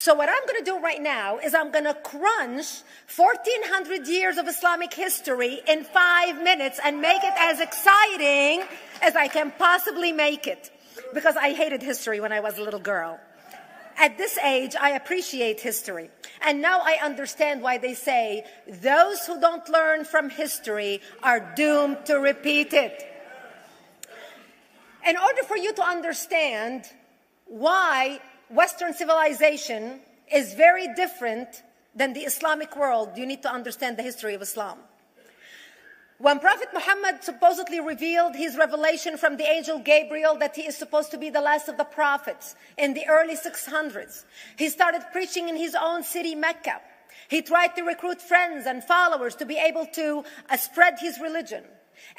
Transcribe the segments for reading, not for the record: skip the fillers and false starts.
So what I'm going to do right now is I'm going to crunch 1,400 years of Islamic history in 5 minutes and make it as exciting as I can possibly make it. Because I hated history when I was a little girl. At this age, I appreciate history. And now I understand why they say those who don't learn from history are doomed to repeat it. In order for you to understand why Western civilization is very different than the Islamic world, you need to understand the history of Islam. When Prophet Muhammad supposedly revealed his revelation from the angel Gabriel that he is supposed to be the last of the prophets in the early 600s, he started preaching in his own city, Mecca. He tried to recruit friends and followers to be able to spread his religion.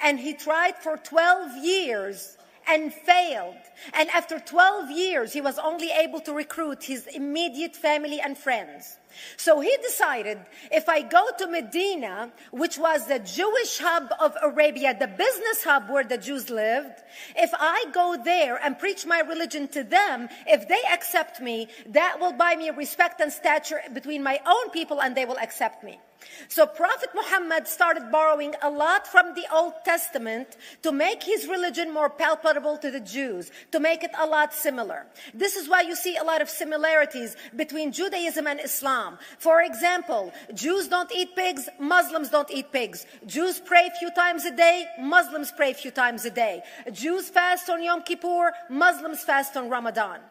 And he tried for 12 years and failed. And after 12 years, he was only able to recruit his immediate family and friends. So he decided, if I go to Medina, which was the Jewish hub of Arabia, the business hub where the Jews lived, if I go there and preach my religion to them, if they accept me, that will buy me respect and stature between my own people, and they will accept me. So Prophet Muhammad started borrowing a lot from the Old Testament to make his religion more palpable to the Jews, to make it a lot similar. This is why you see a lot of similarities between Judaism and Islam. For example, Jews don't eat pigs, Muslims don't eat pigs. Jews pray a few times a day, Muslims pray a few times a day. Jews fast on Yom Kippur, Muslims fast on Ramadan.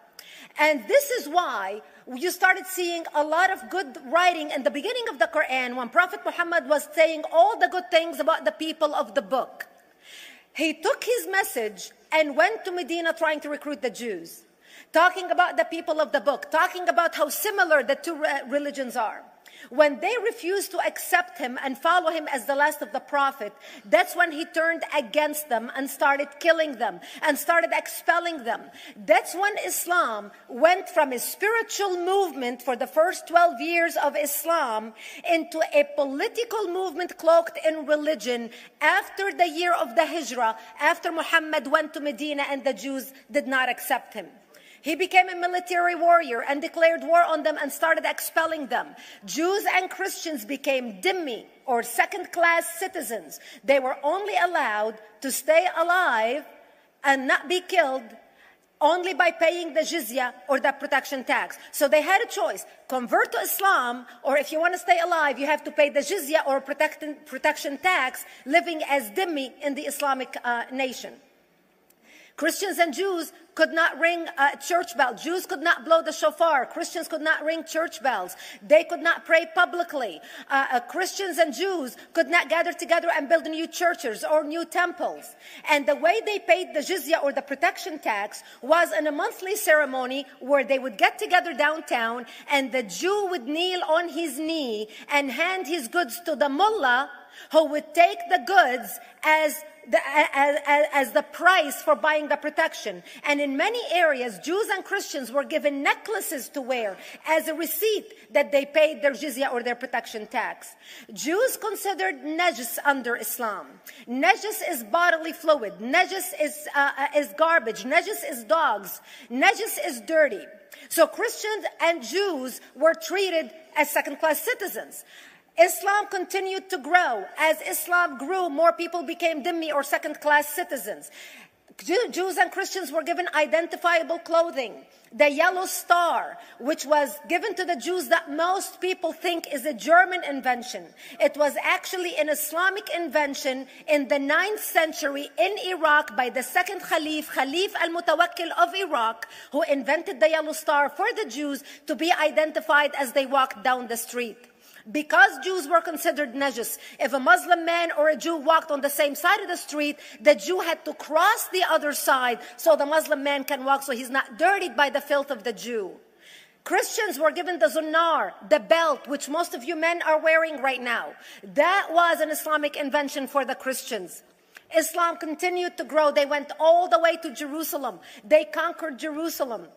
And this is why you started seeing a lot of good writing in the beginning of the Quran when Prophet Muhammad was saying all the good things about the people of the book. He took his message and went to Medina trying to recruit the Jews, talking about the people of the book, talking about how similar the two religions are. When they refused to accept him and follow him as the last of the prophet, that's when he turned against them and started killing them and started expelling them. That's when Islam went from a spiritual movement for the first 12 years of Islam into a political movement cloaked in religion after the year of the Hijrah, after Muhammad went to Medina and the Jews did not accept him. He became a military warrior and declared war on them and started expelling them. Jews and Christians became dhimmi, or second-class citizens. They were only allowed to stay alive and not be killed only by paying the jizya or the protection tax. So they had a choice: convert to Islam, or if you want to stay alive, you have to pay the jizya or protection tax, living as dhimmi in the Islamic nation. Christians and Jews could not ring church bells. Jews could not blow the shofar. Christians could not ring church bells. They could not pray publicly. Christians and Jews could not gather together and build new churches or new temples. And the way they paid the jizya or the protection tax was in a monthly ceremony where they would get together downtown and the Jew would kneel on his knee and hand his goods to the mullah, who would take the goods as the price for buying the protection. And in many areas, Jews and Christians were given necklaces to wear as a receipt that they paid their jizya or their protection tax. Jews considered najis under Islam. Najis is bodily fluid. Najis is garbage. Najis is dogs. Najis is dirty. So Christians and Jews were treated as second-class citizens. Islam continued to grow. As Islam grew, more people became dhimmi or second-class citizens. Jews and Christians were given identifiable clothing. The yellow star, which was given to the Jews that most people think is a German invention. It was actually an Islamic invention in the 9th century in Iraq by the second Khalif al-Mutawakkil of Iraq, who invented the yellow star for the Jews to be identified as they walked down the street. Because Jews were considered najis, if a Muslim man or a Jew walked on the same side of the street, the Jew had to cross the other side so the Muslim man can walk, so he's not dirtied by the filth of the Jew. Christians were given the zunnar, the belt, which most of you men are wearing right now. That was an Islamic invention for the Christians. Islam continued to grow. They went all the way to Jerusalem. They conquered Jerusalem.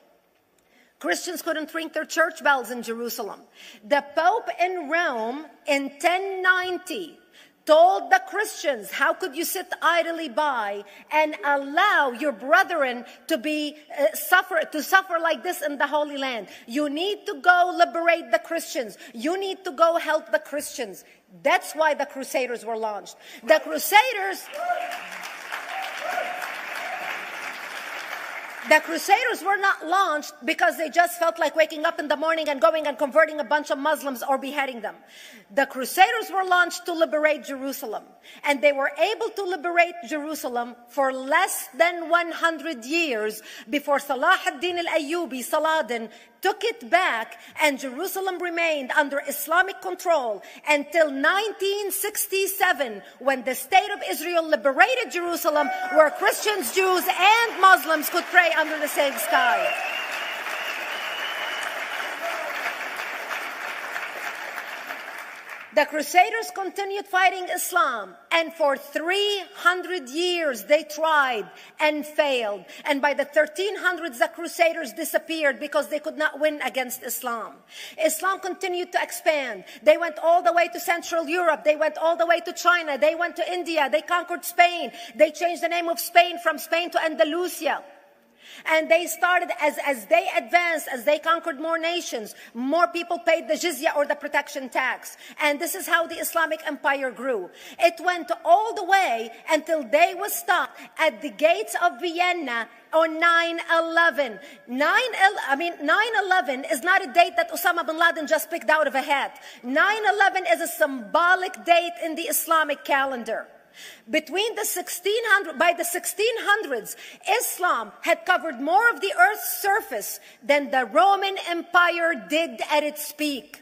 Christians couldn't ring their church bells in Jerusalem. The Pope in Rome in 1090 told the Christians, how could you sit idly by and allow your brethren to suffer like this in the Holy Land? You need to go liberate the Christians. You need to go help the Christians. That's why the Crusaders were launched. The Crusaders were not launched because they just felt like waking up in the morning and going and converting a bunch of Muslims or beheading them. The Crusaders were launched to liberate Jerusalem. And they were able to liberate Jerusalem for less than 100 years before Salah ad-Din al-Ayyubi, Saladin, took it back, and Jerusalem remained under Islamic control until 1967, when the State of Israel liberated Jerusalem, where Christians, Jews, and Muslims could pray under the same sky. The Crusaders continued fighting Islam, and for 300 years they tried and failed. And by the 1300s, the Crusaders disappeared because they could not win against Islam. Islam continued to expand. They went all the way to Central Europe. They went all the way to China. They went to India. They conquered Spain. They changed the name of Spain from Spain to Andalusia. And they started, as they advanced, as they conquered more nations, more people paid the jizya, or the protection tax. And this is how the Islamic Empire grew. It went all the way until they was stopped at the gates of Vienna on 9/11. 9/11 is not a date that Osama bin Laden just picked out of a hat. 9/11 is a symbolic date in the Islamic calendar. By the 1600s, Islam had covered more of the earth's surface than the Roman Empire did at its peak.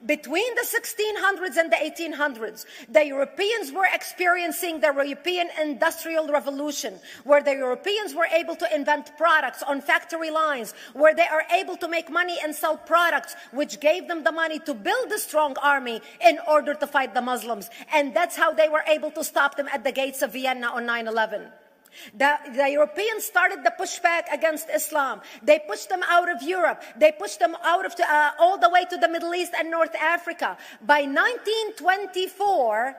Between the 1600s and the 1800s, the Europeans were experiencing the European Industrial Revolution, where the Europeans were able to invent products on factory lines, where they are able to make money and sell products, which gave them the money to build a strong army in order to fight the Muslims. And that's how they were able to stop them at the gates of Vienna on 9/11. The Europeans started the pushback against Islam. They pushed them out of Europe. They pushed them out of all the way to the Middle East and North Africa. By 1924,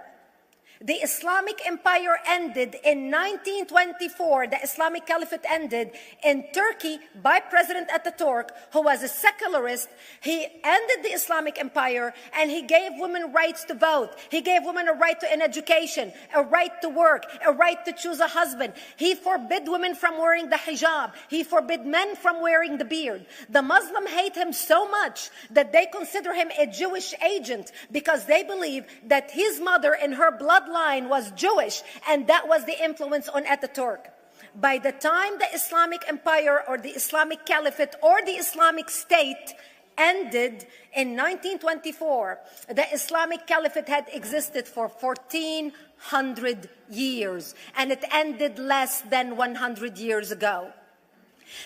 the Islamic Empire ended. In 1924, the Islamic Caliphate ended in Turkey by President Ataturk, who was a secularist. He ended the Islamic Empire, and he gave women rights to vote. He gave women a right to an education, a right to work, a right to choose a husband. He forbid women from wearing the hijab. He forbid men from wearing the beard. The Muslims hate him so much that they consider him a Jewish agent, because they believe that his mother and her bloodline was Jewish, and that was the influence on Ataturk. By the time the Islamic Empire, or the Islamic Caliphate, or the Islamic State ended in 1924, the Islamic Caliphate had existed for 1400 years, and it ended less than 100 years ago.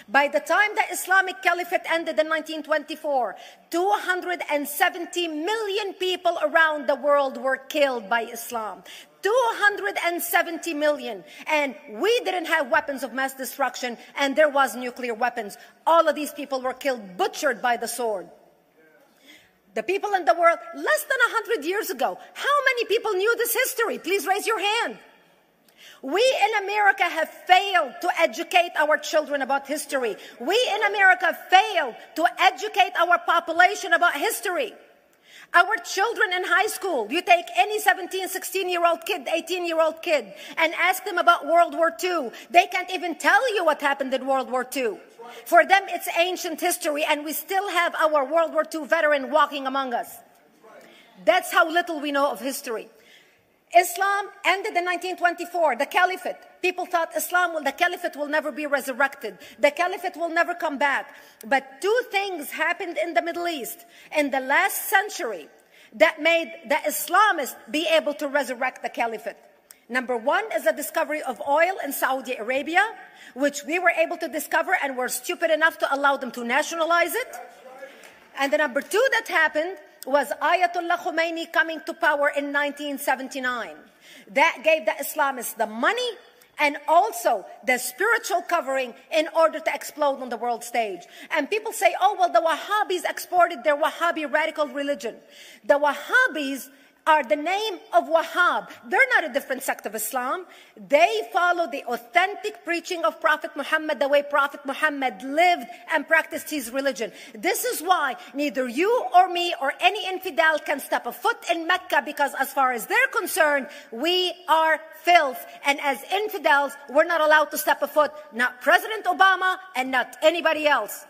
By the time the Islamic Caliphate ended in 1924, 270 million people around the world were killed by Islam. 270 million. And we didn't have weapons of mass destruction, and there was nuclear weapons. All of these people were killed, butchered by the sword. The people in the world, less than 100 years ago, how many people knew this history? Please raise your hand. We in America have failed to educate our children about history. We in America failed to educate our population about history. Our children in high school, you take any 17, 16-year-old kid, 18-year-old kid, and ask them about World War II. They can't even tell you what happened in World War II. For them, it's ancient history, and we still have our World War II veteran walking among us. That's how little we know of history. Islam ended in 1924, the Caliphate. People thought the Caliphate will never be resurrected. The Caliphate will never come back. But two things happened in the Middle East in the last century that made the Islamists be able to resurrect the Caliphate. Number one is the discovery of oil in Saudi Arabia, which we were able to discover and were stupid enough to allow them to nationalize it. And the number two that happened was Ayatollah Khomeini coming to power in 1979. That gave the Islamists the money and also the spiritual covering in order to explode on the world stage. And people say, oh, well, the Wahhabis exported their Wahhabi radical religion. The Wahhabis are the name of Wahhab. They're not a different sect of Islam. They follow the authentic preaching of Prophet Muhammad, the way Prophet Muhammad lived and practiced his religion. This is why neither you or me or any infidel can step a foot in Mecca, because as far as they're concerned, we are filth. And as infidels, we're not allowed to step a foot, not President Obama and not anybody else.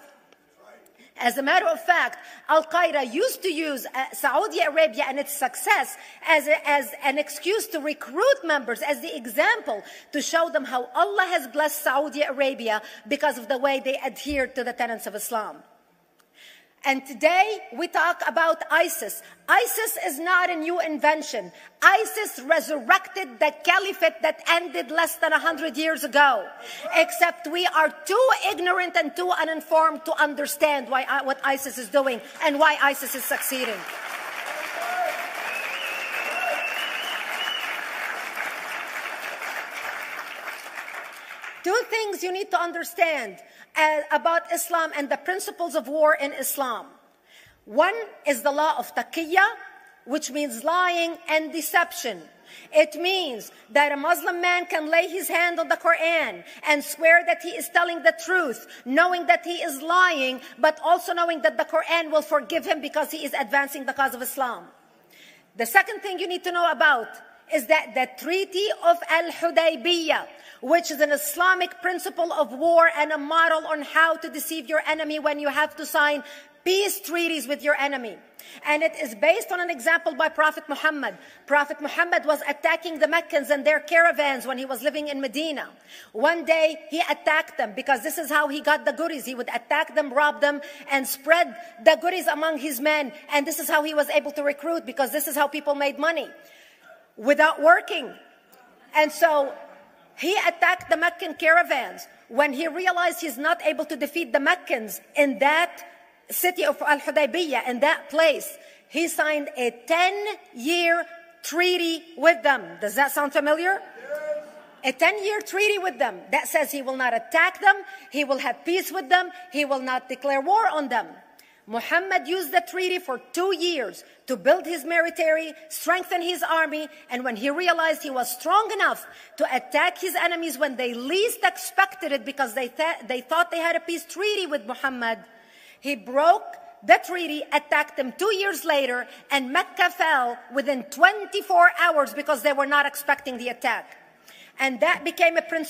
As a matter of fact, Al-Qaeda used to use Saudi Arabia and its success as an excuse to recruit members, as the example to show them how Allah has blessed Saudi Arabia because of the way they adhere to the tenets of Islam. And today we talk about ISIS. ISIS is not a new invention. ISIS resurrected the caliphate that ended less than 100 years ago. Except we are too ignorant and too uninformed to understand what ISIS is doing and why ISIS is succeeding. Two things you need to understand about Islam and the principles of war in Islam. One is the law of taqiyya, which means lying and deception. It means that a Muslim man can lay his hand on the Quran and swear that he is telling the truth, knowing that he is lying, but also knowing that the Quran will forgive him because he is advancing the cause of Islam. The second thing you need to know about is that the Treaty of Al-Hudaybiyah, which is an Islamic principle of war and a model on how to deceive your enemy when you have to sign peace treaties with your enemy. And it is based on an example by Prophet Muhammad. Prophet Muhammad was attacking the Meccans and their caravans when he was living in Medina. One day he attacked them because this is how he got the goodies. He would attack them, rob them, and spread the goodies among his men. And this is how he was able to recruit, because this is how people made money without working. And so he attacked the Meccan caravans. When he realized he's not able to defeat the Meccans in that city of Al-Hudaybiyah, in that place, he signed a 10-year treaty with them. Does that sound familiar? Yes. A 10-year treaty with them that says he will not attack them, he will have peace with them, he will not declare war on them. Muhammad used the treaty for 2 years to build his military, strengthen his army, and when he realized he was strong enough to attack his enemies when they least expected it, because they thought they had a peace treaty with Muhammad, he broke the treaty, attacked them 2 years later, and Mecca fell within 24 hours because they were not expecting the attack. And that became a principle